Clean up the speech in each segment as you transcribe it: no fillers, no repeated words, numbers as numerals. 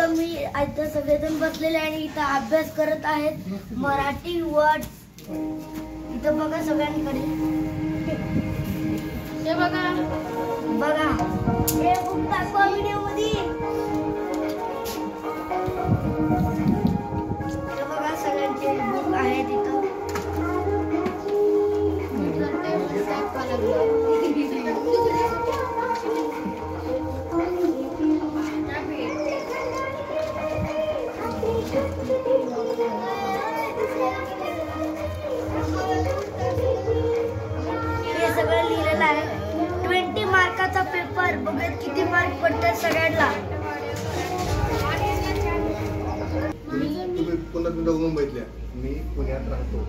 इथं सगळेजण बसलेले आणि इथं अभ्यास करत आहेत मराठी वर्ड. इथं बघा सगळ्यांकडे हे बघा हे बुक दाखवा व्हिडिओ मध्ये. हे बघा सगळ्यांचे बुक आहेत इथं. सगळं लिहिलेलं आहे. 20 मार्काचा पेपर. बघा किती मार्क पडतात सगळ्यांना. तुम्ही पुन्हा मुंबईतल्या, मी पुण्यात राहतो.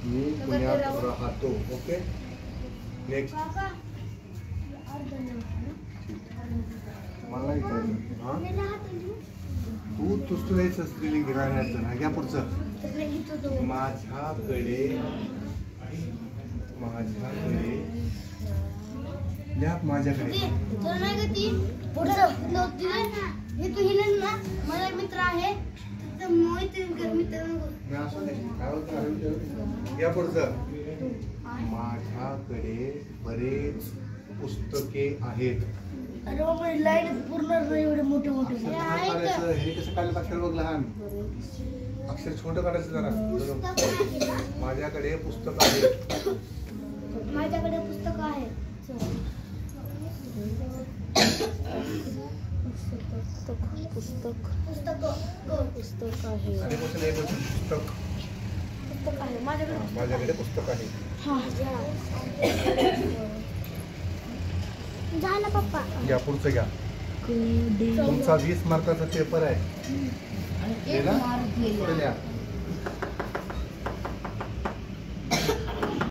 मी पुण्यात राहतो. Okay next. मला तू तुझं स्त्रीलिंग राहण्याचं ना. घ्या पुढचं. माझ्याकडे माझा मित्र आहे. या पुढचं. माझ्याकडे बरेच पुस्तके आहेत. अरे लाईट पूर्ण एवढे मोठे मोठे हे कसं काढलं अक्षर बघ. लहान अक्षर छोटं काढायचं जरा. माझ्याकडे पुस्तक आहेत. माझ्याकडे पुस्तक आहे. पुस्तक आहे. माझ्याकडे पुस्तक आहे. झालं पप्पा. घ्या पुढचं घ्या. तुमचा 20 मार्काचा पेपर आहे.